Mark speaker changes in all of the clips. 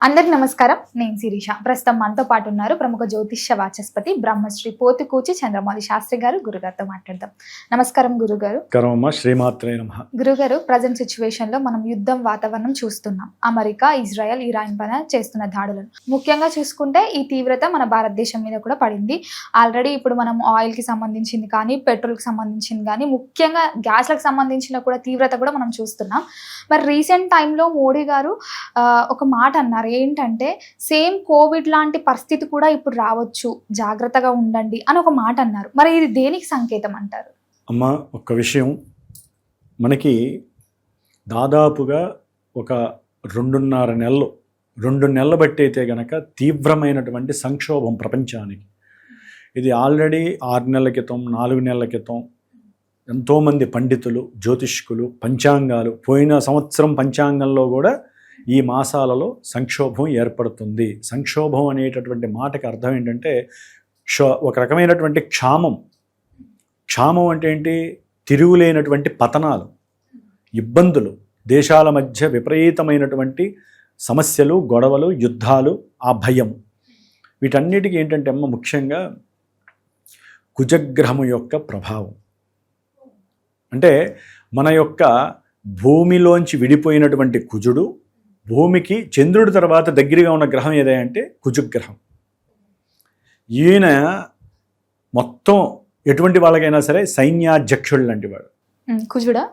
Speaker 1: అందరికి నమస్కారం. నేను శిరీష. ప్రస్తుతం మనతో పాటు ఉన్నారు ప్రముఖ జ్యోతిష్య వాచస్పతి బ్రహ్మశ్రీ పోతుకూచి చంద్రమౌళి శాస్త్రి గారు. గురుగారితో మాట్లాడదాం. నమస్కారం గురుగారు.
Speaker 2: శ్రీమాత్రే నమః.
Speaker 1: గురుగారు, ప్రజెంట్ సిచ్యువేషన్ లో మనం యుద్ధం వాతావరణం చూస్తున్నాం. అమెరికా, ఇజ్రాయెల్, ఇరాన్ పైన చేస్తున్న దాడులను ముఖ్యంగా చూసుకుంటే ఈ తీవ్రత మన భారతదేశం మీద కూడా పడింది. ఆల్రెడీ ఇప్పుడు మనం ఆయిల్ కి సంబంధించింది కానీ, పెట్రోల్ కి సంబంధించింది కానీ, ముఖ్యంగా గ్యాస్లకు సంబంధించిన కూడా తీవ్రత కూడా మనం చూస్తున్నాం. మరి రీసెంట్ టైంలో మోడీ గారు ఒక మాట అన్నారు, ఏంటంటే సేమ్ కోవిడ్ లాంటి పరిస్థితి కూడా ఇప్పుడు రావచ్చు, జాగ్రత్తగా ఉండండి అని ఒక మాట అన్నారు. మరి ఇది దేనికి సంకేతం అంటారు?
Speaker 2: అమ్మ, ఒక విషయం, మనకి దాదాపుగా ఒక 2 నెలలు బట్టి అయితే గనక తీవ్రమైనటువంటి సంక్షోభం ప్రపంచానికి. ఇది ఆల్రెడీ 6 నెలల క్రితం, 4 నెలల క్రితం ఎంతోమంది పండితులు, జ్యోతిష్కులు, పంచాంగాలు, పోయిన సంవత్సరం పంచాంగంలో కూడా ఈ మాసాలలో సంక్షోభం ఏర్పడుతుంది. సంక్షోభం అనేటటువంటి మాటకి అర్థం ఏంటంటే ఒక రకమైనటువంటి క్షామం. క్షామం అంటే ఏంటి? తిరుగులేనటువంటి పతనాలు, ఇబ్బందులు, దేశాల మధ్య విపరీతమైనటువంటి సమస్యలు, గొడవలు, యుద్ధాలు, ఆ భయం. వీటన్నిటికీ ఏంటంటే అమ్మ ముఖ్యంగా కుజగ్రహము యొక్క ప్రభావం. అంటే మన యొక్క భూమిలోంచి విడిపోయినటువంటి కుజుడు భూమికి చంద్రుడి తర్వాత దగ్గరగా ఉన్న గ్రహం ఏదంటే కుజగ్రహం. ఈయన మొత్తం ఎటువంటి వాళ్ళకైనా సరే సైన్యాధ్యక్షుడు లాంటి వాడు.
Speaker 1: కుజుడా?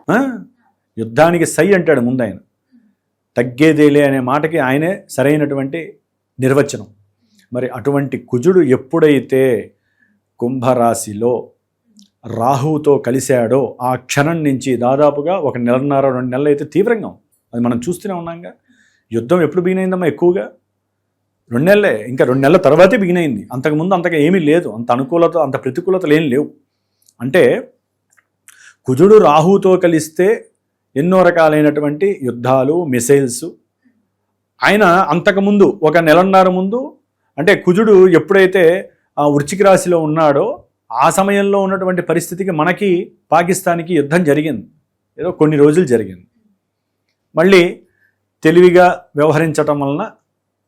Speaker 2: యుద్ధానికి సై అంటాడు ముందు ఆయన. తగ్గేదేలే అనే మాటకి ఆయనే సరైనటువంటి నిర్వచనం. మరి అటువంటి కుజుడు ఎప్పుడైతే కుంభరాశిలో రాహువుతో కలిశాడో ఆ క్షణం నుంచి దాదాపుగా 1 నెలన్నర 2 నెలలు అయితే తీవ్రంగా, అది మనం చూస్తూనే ఉన్నాంగా. యుద్ధం ఎప్పుడు బిగినైందమ్మా? ఎక్కువగా 2 నెలలే. ఇంకా 2 నెలల తర్వాతే బిగినైంది. అంతకుముందు అంతగా ఏమీ లేదు, అంత అనుకూలత, అంత ప్రతికూలతలు ఏం లేవు. అంటే కుజుడు రాహువుతో కలిస్తే ఎన్నో రకాలైనటువంటి యుద్ధాలు, మిసైల్స్. ఆయన అంతకుముందు 1 నెలన్నర ముందు, అంటే కుజుడు ఎప్పుడైతే ఆ వృశ్చిక రాశిలో ఉన్నాడో ఆ సమయంలో ఉన్నటువంటి పరిస్థితికి మనకి పాకిస్తాన్కి యుద్ధం జరిగింది. ఏదో కొన్ని రోజులు జరిగింది. మళ్ళీ తెలివిగా వ్యవహరించటం వలన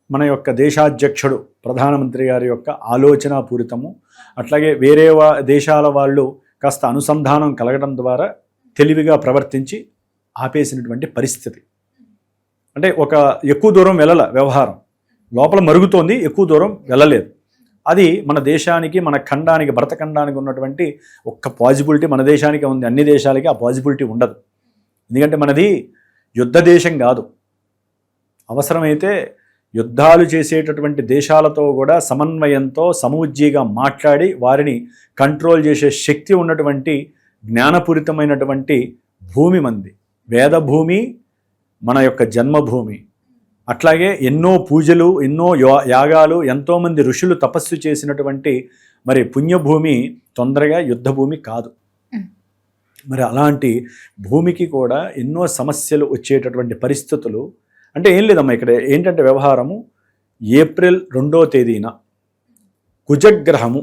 Speaker 2: మన యొక్క దేశాధ్యక్షుడు ప్రధానమంత్రి గారి యొక్క ఆలోచనాపూరితము, అట్లాగే వేరే దేశాల వాళ్ళు కాస్త అనుసంధానం కలగడం ద్వారా తెలివిగా ప్రవర్తించి ఆపేసినటువంటి పరిస్థితి. అంటే ఒక ఎక్కువ దూరం వెళ్ళల వ్యవహారం, లోపల మరుగుతోంది, ఎక్కువ దూరం వెళ్ళలేదు. అది మన దేశానికి, మన ఖండానికి, భరతఖండానికి ఉన్నటువంటి ఒక్క పాజిబిలిటీ మన దేశానికి ఉంది. అన్ని దేశాలకి ఆ పాజిబిలిటీ ఉండదు. ఎందుకంటే మనది యుద్ధ దేశం కాదు. అవసరమైతే యుద్ధాలు చేసేటటువంటి దేశాలతో కూడా సమన్వయంతో సమవుజ్జీగా మాట్లాడి వారిని కంట్రోల్ చేసే శక్తి ఉన్నటువంటి జ్ఞానపూరితమైనటువంటి భూమి మంది. వేదభూమి మన యొక్క జన్మభూమి. అట్లాగే ఎన్నో పూజలు, ఎన్నో యాగాలు, ఎంతోమంది ఋషులు తపస్సు చేసినటువంటి మరి పుణ్యభూమి తొందరగా యుద్ధభూమి కాదు. మరి అలాంటి భూమికి కూడా ఎన్నో సమస్యలు వచ్చేటటువంటి పరిస్థితులు. అంటే ఏం లేదమ్మా, ఇక్కడ ఏంటంటే వ్యవహారము, ఏప్రిల్ 2వ తేదీన కుజగ్రహము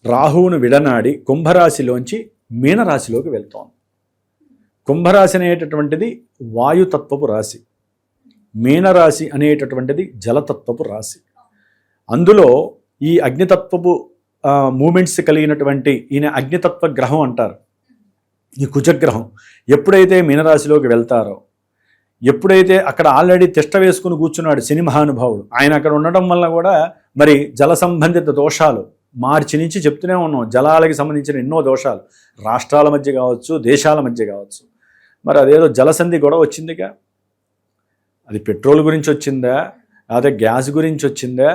Speaker 2: రాహువును విడనాడి కుంభరాశిలోంచి మీనరాశిలోకి వెళ్తోంది. కుంభరాశి అనేటటువంటిది వాయుతత్వపు రాశి, మీనరాశి అనేటటువంటిది జలతత్వపు రాశి. అందులో ఈ అగ్నితత్వపు మూమెంట్స్ కలిగినటువంటి ఈయన అగ్నితత్వ గ్రహం అంటారు. ఈ కుజగ్రహం ఎప్పుడైతే మీనరాశిలోకి వెళ్తారో, ఎప్పుడైతే అక్కడ ఆల్రెడీ తిష్ట వేసుకుని కూర్చున్నాడు శని మహానుభావుడు, ఆయన అక్కడ ఉండడం వల్ల కూడా మరి జల సంబంధిత దోషాలు మార్చి నుంచి చెప్తూనే ఉన్నాం. జలాలకి సంబంధించిన ఎన్నో దోషాలు రాష్ట్రాల మధ్య కావచ్చు, దేశాల మధ్య కావచ్చు. మరి అదేదో జలసంధి గొడవ వచ్చిందిగా. అది పెట్రోల్ గురించి వచ్చిందా, అదే గ్యాస్ గురించి వచ్చిందా,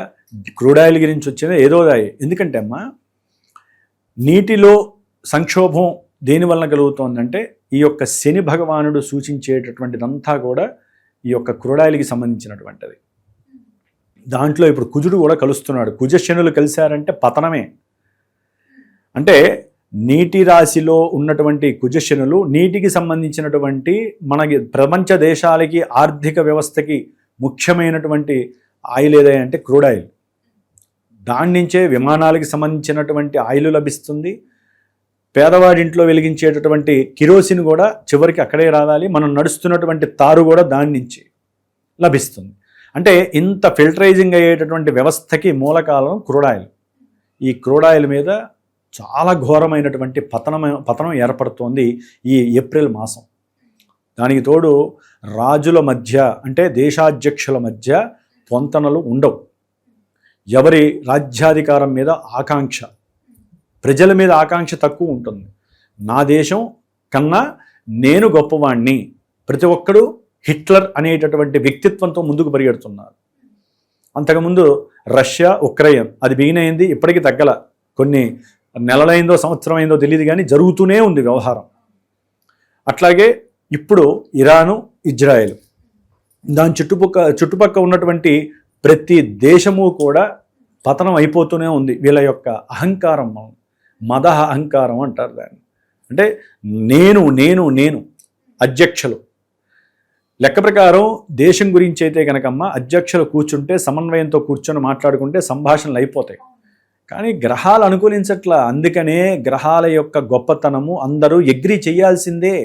Speaker 2: క్రూడ్ ఆయిల్ గురించి వచ్చిందా, ఏదో ఎందుకంటే అమ్మా నీటిలో సంక్షోభం దేనివల్ల కలుగుతోందంటే ఈ యొక్క శని భగవానుడు సూచించేటటువంటిదంతా కూడా ఈ యొక్క క్రూడ్ ఆయిల్కి సంబంధించినటువంటిది. దాంట్లో ఇప్పుడు కుజుడు కూడా కలుస్తున్నాడు. కుజ శనులు కలిశారంటే పతనమే. అంటే నీటి రాశిలో ఉన్నటువంటి కుజశనులు నీటికి సంబంధించినటువంటి మనకి ప్రపంచ దేశాలకి, ఆర్థిక వ్యవస్థకి ముఖ్యమైనటువంటి ఆయిల్ ఏదంటే క్రూడ్ ఆయిల్. దాని నుంచే విమానాలకి సంబంధించినటువంటి ఆయిల్ లభిస్తుంది. పేదవాడింట్లో వెలిగించేటటువంటి కిరోసిన్ కూడా చివరికి అక్కడే రావాలి. మనం నడుస్తున్నటువంటి తారు కూడా దాని నుంచి లభిస్తుంది. అంటే ఇంత ఫిల్టరైజింగ్ అయ్యేటటువంటి వ్యవస్థకి మూల కారణం క్రూడ్ ఆయిల్. ఈ క్రూడ్ ఆయిల్ మీద చాలా ఘోరమైనటువంటి పతనం ఏర్పడుతోంది ఈ ఏప్రిల్ మాసం. దానికి తోడు రాజుల మధ్య అంటే దేశాధ్యక్షుల మధ్య పొంతనలు ఉండవు. ఎవరి రాజ్యాధికారం మీద ఆకాంక్ష, ప్రజల మీద ఆకాంక్ష తక్కువ ఉంటుంది. నా దేశం కన్నా నేను గొప్పవాణ్ణి, ప్రతి ఒక్కడు హిట్లర్ అనేటటువంటి వ్యక్తిత్వంతో ముందుకు పరిగెడుతున్నారు. అంతకుముందు రష్యా ఉక్రెయిన్ అది బిగిన్ అయింది, ఇప్పటికీ తగ్గల. కొన్ని నెలలైందో సంవత్సరం అయిందో తెలియదు కానీ జరుగుతూనే ఉంది వ్యవహారం. అట్లాగే ఇప్పుడు ఇరాను ఇజ్రాయెల్, దాని చుట్టుపక్క ఉన్నటువంటి ప్రతి దేశము కూడా పతనం అయిపోతూనే ఉంది. వీళ్ళ యొక్క అహంకారం, మద అహంకారం అంటారు దాన్ని. అంటే నేను నేను నేను అధ్యక్షులు లెక్క ప్రకారం దేశం గురించి అయితే కనుకమ్మ అధ్యక్షులు కూర్చుంటే సమన్వయంతో కూర్చొని మాట్లాడుకుంటే సంభాషణలు అయిపోతాయి. కానీ గ్రహాలు అనుకూలించట్లా. అందుకనే గ్రహాల యొక్క గొప్పతనము అందరూ ఎగ్రీ చేయాల్సిందే.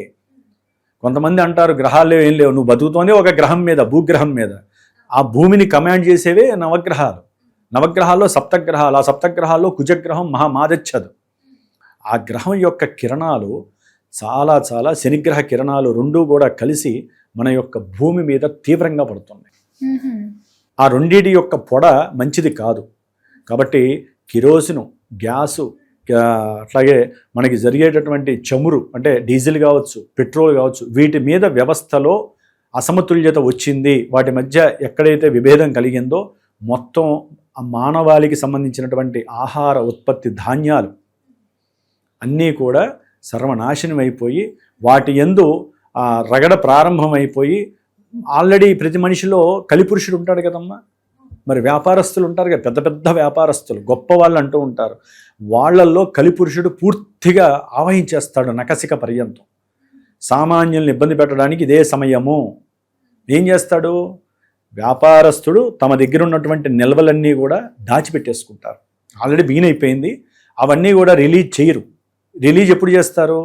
Speaker 2: కొంతమంది అంటారు గ్రహాలు ఏం లేవు, నువ్వు బతుకుతోనే ఒక గ్రహం మీద, భూగ్రహం మీద. ఆ భూమిని కమాండ్ చేసేవే నవగ్రహాలు. నవగ్రహాల్లో సప్తగ్రహాలు, ఆ సప్తగ్రహాల్లో కుజగ్రహం మహామాదచ్చదు. ఆ గ్రహం యొక్క కిరణాలు చాలా చాలా శనిగ్రహ కిరణాలు రెండూ కూడా కలిసి మన యొక్క భూమి మీద తీవ్రంగా పడుతున్నాయి. ఆ రెండిటి యొక్క పొడ మంచిది కాదు. కాబట్టి కిరోసిను, గ్యాసు, అట్లాగే మనకి జరిగేటటువంటి చమురు అంటే డీజిల్ కావచ్చు, పెట్రోల్ కావచ్చు, వీటి మీద వ్యవస్థలో అసమతుల్యత వచ్చింది. వాటి మధ్య ఎక్కడైతే విభేదం కలిగిందో మొత్తం మానవాళికి సంబంధించినటువంటి ఆహార ఉత్పత్తి ధాన్యాలు అన్నీ కూడా సర్వనాశనం అయిపోయి వాటి యందు రగడ ప్రారంభమైపోయి ఆల్రెడీ ప్రతి మనిషిలో కలిపురుషుడు ఉంటాడు కదమ్మా. మరి వ్యాపారస్తులు ఉంటారు కదా, పెద్ద పెద్ద వ్యాపారస్తులు, గొప్ప వాళ్ళు అంటూ ఉంటారు. వాళ్ళల్లో కలిపురుషుడు పూర్తిగా ఆవహించేస్తాడు నకసిక పర్యంతం. సామాన్యుల్ని ఇబ్బంది పెట్టడానికి ఇదే సమయము. ఏం చేస్తాడు? వ్యాపారస్తుడు తమ దగ్గర ఉన్నటువంటి నిల్వలన్నీ కూడా దాచిపెట్టేసుకుంటారు. ఆల్రెడీ బిగిన్ అయిపోయింది, అవన్నీ కూడా రిలీజ్ చేయరు. రిలీజ్ ఎప్పుడు చేస్తారు?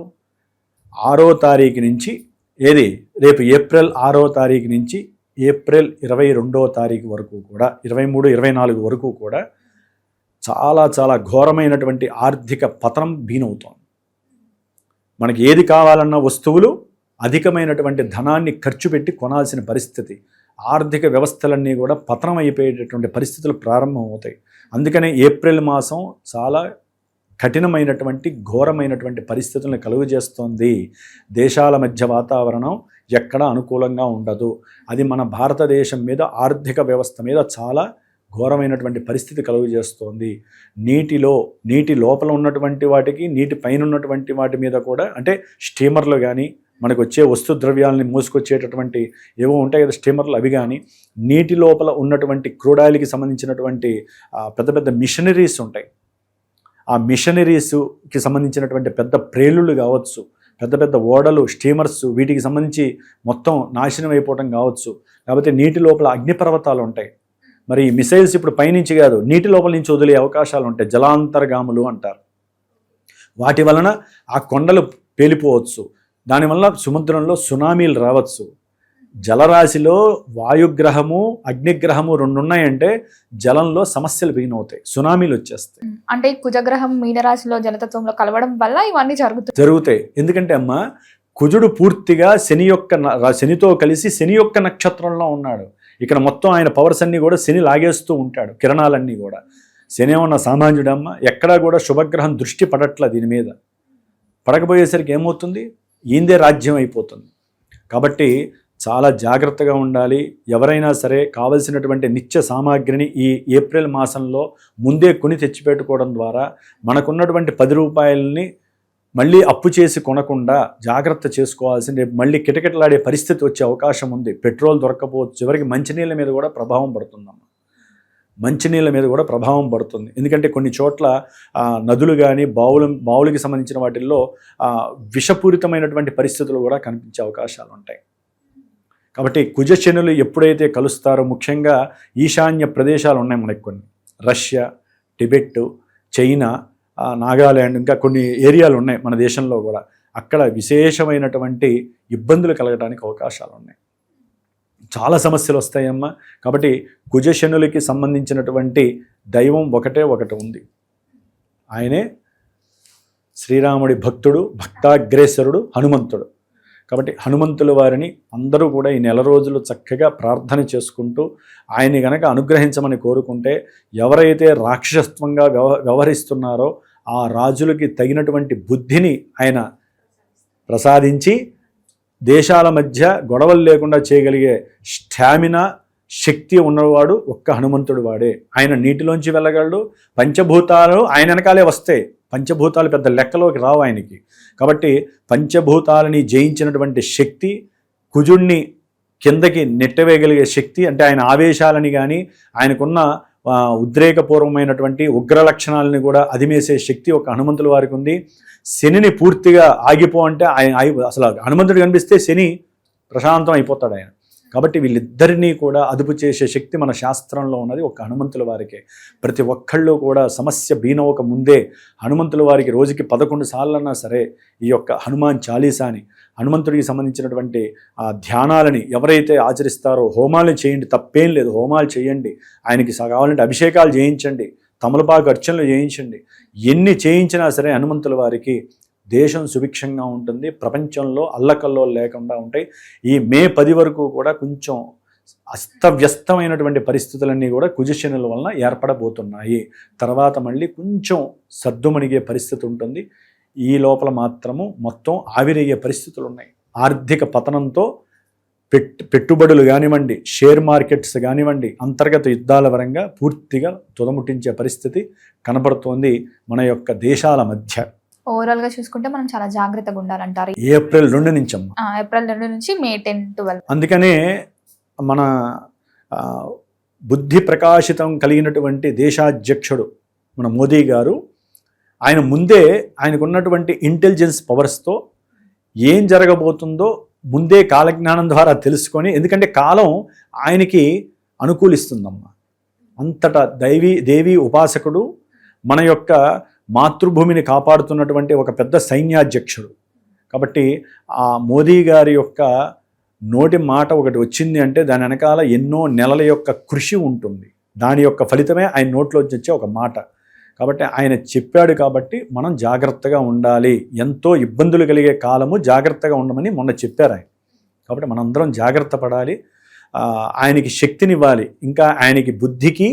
Speaker 2: 6వ తారీఖు నుంచి, ఏది రేపు ఏప్రిల్ 6వ తారీఖు నుంచి ఏప్రిల్ 22వ తారీఖు వరకు కూడా, 23, 24 వరకు కూడా చాలా చాలా ఘోరమైనటువంటి ఆర్థిక పతనం బీనవుతోంది. మనకి ఏది కావాలన్న వస్తువులు అధికమైనటువంటి ధనాన్ని ఖర్చు పెట్టి కొనాల్సిన పరిస్థితి, ఆర్థిక వ్యవస్థలన్నీ కూడా పతనం అయిపోయేటటువంటి పరిస్థితులు ప్రారంభమవుతాయి. అందుకనే ఏప్రిల్ మాసం చాలా కఠినమైనటువంటి ఘోరమైనటువంటి పరిస్థితులను కలుగజేస్తోంది. దేశాల మధ్య వాతావరణం ఎక్కడ అనుకూలంగా ఉండదు. అది మన భారతదేశం మీద, ఆర్థిక వ్యవస్థ మీద చాలా ఘోరమైనటువంటి పరిస్థితి కలుగజేస్తోంది. నీటి లోపల ఉన్నటువంటి వాటికి, నీటి పైన ఉన్నటువంటి వాటి మీద కూడా, అంటే స్టీమర్లు కానీ, మనకు వచ్చే వస్తు ద్రవ్యాలని మోసుకొచ్చేటటువంటి ఏవో ఉంటాయి కదా స్టీమర్లు, అవి కానీ, నీటి లోపల ఉన్నటువంటి క్రూడ్ ఆయిల్కి సంబంధించినటువంటి పెద్ద పెద్ద మిషనరీస్ ఉంటాయి. ఆ మిషనరీస్కి సంబంధించినటువంటి పెద్ద ప్రేలుళ్ళు కావచ్చు, పెద్ద పెద్ద ఓడలు, స్టీమర్స్, వీటికి సంబంధించి మొత్తం నాశనం అయిపోవటం కావచ్చు. లేకపోతే నీటి లోపల అగ్నిపర్వతాలు ఉంటాయి. మరి ఈ మిసైల్స్ ఇప్పుడు పైనుంచి కాదు, నీటి లోపల నుంచి వదిలే అవకాశాలు ఉంటాయి, జలాంతర్గాములు అంటారు. వాటి వలన ఆ కొండలు పేలిపోవచ్చు. దానివల్ల సముద్రంలో సునామీలు రావచ్చు. జలరాశిలో వాయుగ్రహము, అగ్నిగ్రహము 2 ఉన్నాయంటే జలంలో సమస్యలు బిగినవుతాయి, సునామీలు వచ్చేస్తాయి.
Speaker 1: అంటే ఈ కుజగ్రహం మీనరాశిలో జలతత్వంలో కలవడం వల్ల ఇవన్నీ జరుగుతాయి.
Speaker 2: ఎందుకంటే అమ్మ, కుజుడు పూర్తిగా శనితో కలిసి శని యొక్క నక్షత్రంలో ఉన్నాడు. ఇక్కడ మొత్తం ఆయన పవర్స్ అన్నీ కూడా శని లాగేస్తూ ఉంటాడు, కిరణాలన్నీ కూడా. శని ఏమన్నా సామాన్యుడమ్మ? ఎక్కడా కూడా శుభగ్రహం దృష్టి పడట్ల దీని మీద. పడకపోయేసరికి ఏమవుతుంది? ఈందే రాజ్యం అయిపోతుంది. కాబట్టి చాలా జాగ్రత్తగా ఉండాలి. ఎవరైనా సరే కావలసినటువంటి నిత్య సామాగ్రిని ఈ ఏప్రిల్ మాసంలో ముందే కొని తెచ్చిపెట్టుకోవడం ద్వారా మనకున్నటువంటి 10 రూపాయలని మళ్ళీ అప్పు చేసి కొనకుండా జాగ్రత్త చేసుకోవాల్సింది. రేపు మళ్ళీ కిటకిటలాడే పరిస్థితి వచ్చే అవకాశం ఉంది. పెట్రోల్ దొరకపోవచ్చు. చివరికి మంచినీళ్ళ మీద కూడా ప్రభావం పడుతుందమ్మా. మంచినీళ్ళ మీద కూడా ప్రభావం పడుతుంది. ఎందుకంటే కొన్ని చోట్ల నదులు కానీ, బావులకి సంబంధించిన వాటిల్లో విషపూరితమైనటువంటి పరిస్థితులు కూడా కనిపించే అవకాశాలు ఉంటాయి. కాబట్టి కుజశనులు ఎప్పుడైతే కలుస్తారో, ముఖ్యంగా ఈశాన్య ప్రదేశాలు ఉన్నాయి మనకి కొన్ని, రష్యా, టిబెట్, చైనా, నాగాల్యాండ్, ఇంకా కొన్ని ఏరియాలు ఉన్నాయి మన దేశంలో కూడా. అక్కడ విశేషమైనటువంటి ఇబ్బందులు కలగడానికి అవకాశాలు ఉన్నాయి. చాలా సమస్యలు వస్తాయమ్మా. కాబట్టి కుజశనులకి సంబంధించినటువంటి దైవం ఒకటే ఒకటి ఉంది, ఆయనే శ్రీరాముడి భక్తుడు, భక్తాగ్రేసరుడు హనుమంతుడు. కాబట్టి హనుమంతుల వారిని అందరూ కూడా ఈ నెల రోజులు చక్కగా ప్రార్థన చేసుకుంటూ ఆయన్ని గనక అనుగ్రహించమని కోరుకుంటే, ఎవరైతే రాక్షసత్వంగా వ్యవహరిస్తున్నారో ఆ రాజులకి తగినటువంటి బుద్ధిని ఆయన ప్రసాదించి దేశాల మధ్య గొడవలు లేకుండా చేయగలిగే స్టామినా, శక్తి ఉన్నవాడు ఒక్క హనుమంతుడు వాడే. ఆయన నీటిలోంచి వెళ్ళగలడు, పంచభూతాలు ఆయన వెనకాలే వస్తాయి, పంచభూతాలు పెద్ద లెక్కలోకి రావు ఆయనకి. కాబట్టి పంచభూతాలని జయించినటువంటి శక్తి, కుజుణ్ణి కిందకి నెట్టవేయగలిగే శక్తి, అంటే ఆయన ఆవేశాలని కానీ ఆయనకున్న ఉద్రేకపూర్వమైనటువంటి ఉగ్ర లక్షణాలని కూడా అదిమేసే శక్తి ఒక హనుమంతుల వారికి ఉంది. శనిని పూర్తిగా ఆగిపో అంటే ఆయన అసలు హనుమంతుడు కనిపిస్తే శని ప్రశాంతం అయిపోతాడు ఆయన. కాబట్టి వీళ్ళిద్దరినీ కూడా అదుపు చేసే శక్తి మన శాస్త్రంలో ఉన్నది ఒక హనుమంతుల వారికే. ప్రతి ఒక్కళ్ళు కూడా సమస్య బీనవక ముందే హనుమంతుల వారికి రోజుకి 11 సార్లన్నా సరే ఈ యొక్క హనుమాన్ చాలీసాని, హనుమంతుడికి సంబంధించినటువంటి ఆ ధ్యానాలని ఎవరైతే ఆచరిస్తారో హోమాలను చేయండి, తప్పేం లేదు, హోమాలు చేయండి. ఆయనకి కావాలంటే అభిషేకాలు చేయించండి, తమలపాకు అర్చనలు చేయించండి. ఎన్ని చేయించినా సరే హనుమంతుల వారికి దేశం సుభిక్షంగా ఉంటుంది, ప్రపంచంలో అల్లకల్లో లేకుండా ఉంటాయి. ఈ మే 10 వరకు కూడా కొంచెం అస్తవ్యస్తమైనటువంటి పరిస్థితులన్నీ కూడా కుజశనుల వలన ఏర్పడబోతున్నాయి. తర్వాత మళ్ళీ కొంచెం సద్దుమణిగే పరిస్థితి ఉంటుంది. ఈ లోపల మాత్రము మొత్తం ఆవిరయ్యే పరిస్థితులు ఉన్నాయి. ఆర్థిక పతనంతో పెట్టుబడులు కానివ్వండి, షేర్ మార్కెట్స్ కానివ్వండి, అంతర్గత యుద్ధాల పరంగా పూర్తిగా తుదముట్టించే పరిస్థితి కనబడుతోంది మన యొక్క దేశాల మధ్య.
Speaker 1: ఓవరాల్ గా చూసుకుంటే మనం చాలా జాగ్రత్తగా ఉండాలంటారు.
Speaker 2: ఏప్రిల్ 2 నుంచి అమ్మ,
Speaker 1: ఏప్రిల్ 2 నుంచి మే 10-12.
Speaker 2: అందుకనే మన బుద్ధి ప్రకాశితం కలిగినటువంటి దేశాధ్యక్షుడు మన మోదీ గారు, ఆయన ముందే ఆయనకున్నటువంటి ఇంటెలిజెన్స్ పవర్స్తో ఏం జరగబోతుందో ముందే కాలజ్ఞానం ద్వారా తెలుసుకొని, ఎందుకంటే కాలం ఆయనకి అనుకూలిస్తుందమ్మా. అంతటా దేవీ ఉపాసకుడు, మన యొక్క మాతృభూమిని కాపాడుతున్నటువంటి ఒక పెద్ద సైన్యాధ్యక్షుడు. కాబట్టి ఆ మోదీ గారి యొక్క నోటి మాట ఒకటి వచ్చింది అంటే దాని వెనకాల ఎన్నో నెలల యొక్క కృషి ఉంటుంది. దాని యొక్క ఫలితమే ఆయన నోట్లో వచ్చే ఒక మాట. కాబట్టి ఆయన చెప్పాడు కాబట్టి మనం జాగ్రత్తగా ఉండాలి. ఎంతో ఇబ్బందులు కలిగే కాలము, జాగ్రత్తగా ఉండమని మొన్న చెప్పారు ఆయన. కాబట్టి మనందరం జాగ్రత్త పడాలి, ఆయనకి శక్తినివ్వాలి. ఇంకా ఆయనకి బుద్ధికి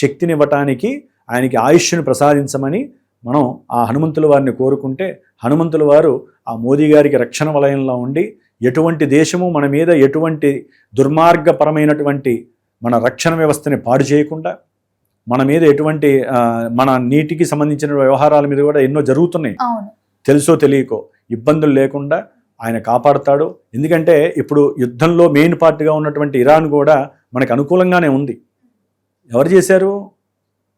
Speaker 2: శక్తినివ్వటానికి ఆయనకి ఆయుష్ను ప్రసాదించమని మనం ఆ హనుమంతుల వారిని కోరుకుంటే, హనుమంతుల వారు ఆ మోదీ గారికి రక్షణ వలయంలో ఉండి ఎటువంటి దేశము మన మీద ఎటువంటి దుర్మార్గపరమైనటువంటి మన రక్షణ వ్యవస్థని పాడు చేయకుండా, మన మీద ఎటువంటి మన నీటికి సంబంధించిన వ్యవహారాల మీద కూడా ఎన్నో జరుగుతున్నాయి, తెలుసో తెలియకో, ఇబ్బందులు లేకుండా ఆయన కాపాడుతాడు. ఎందుకంటే ఇప్పుడు యుద్ధంలో మెయిన్ పార్ట్గా ఉన్నటువంటి ఇరాన్ కూడా మనకు అనుకూలంగానే ఉంది. ఎవరు చేశారు?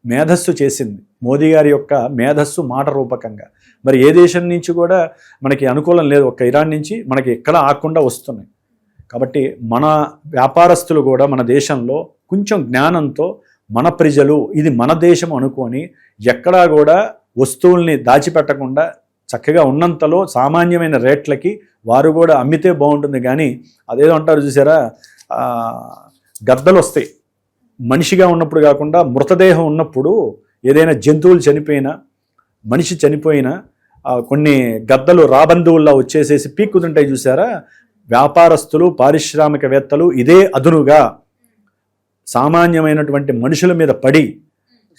Speaker 2: మేధస్సు చేసింది, మోదీ గారి యొక్క మేధస్సు మాట రూపకంగా. మరి ఏ దేశం నుంచి కూడా మనకి అనుకూలం లేదు, ఒక్క ఇరాన్ నుంచి మనకి ఎక్కడ ఆకుండా వస్తున్నాయి. కాబట్టి మన వ్యాపారస్తులు కూడా మన దేశంలో కొంచెం జ్ఞానంతో మన ప్రజలు ఇది మన దేశం అనుకొని ఎక్కడా కూడా వస్తువుల్ని దాచిపెట్టకుండా చక్కగా ఉన్నంతలో సామాన్యమైన రేట్లకి వారు కూడా అమ్మితే బాగుంటుంది. కానీ అదేదో అంటారు చూసారా, గద్దలు వస్తాయి మనిషిగా ఉన్నప్పుడు కాకుండా మృతదేహం ఉన్నప్పుడు. ఏదైనా జంతువులు చనిపోయినా, మనిషి చనిపోయినా కొన్ని గద్దలు రాబంధువుల్లా వచ్చేసేసి పీక్కుతుంటాయి చూసారా. వ్యాపారస్తులు, పారిశ్రామికవేత్తలు ఇదే అదునుగా సామాన్యమైనటువంటి మనుషుల మీద పడి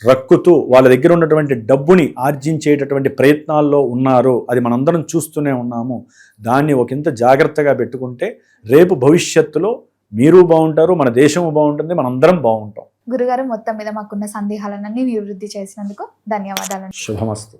Speaker 2: రక్కుతూ వాళ్ళ దగ్గర ఉన్నటువంటి డబ్బుని ఆర్జించేటటువంటి ప్రయత్నాల్లో ఉన్నారు. అది మనందరం చూస్తూనే ఉన్నాము. దాన్ని ఒకంత జాగ్రత్తగా పెట్టుకుంటే రేపు భవిష్యత్తులో మీరు బాగుంటారు, మన దేశము బాగుంటుంది, మనందరం బాగుంటాం.
Speaker 1: గురుగారు, మొత్తం మీద మాకున్న సందేహాలన్నీ నివృత్తి చేసినందుకు ధన్యవాదాలు.
Speaker 2: శుభమస్తు.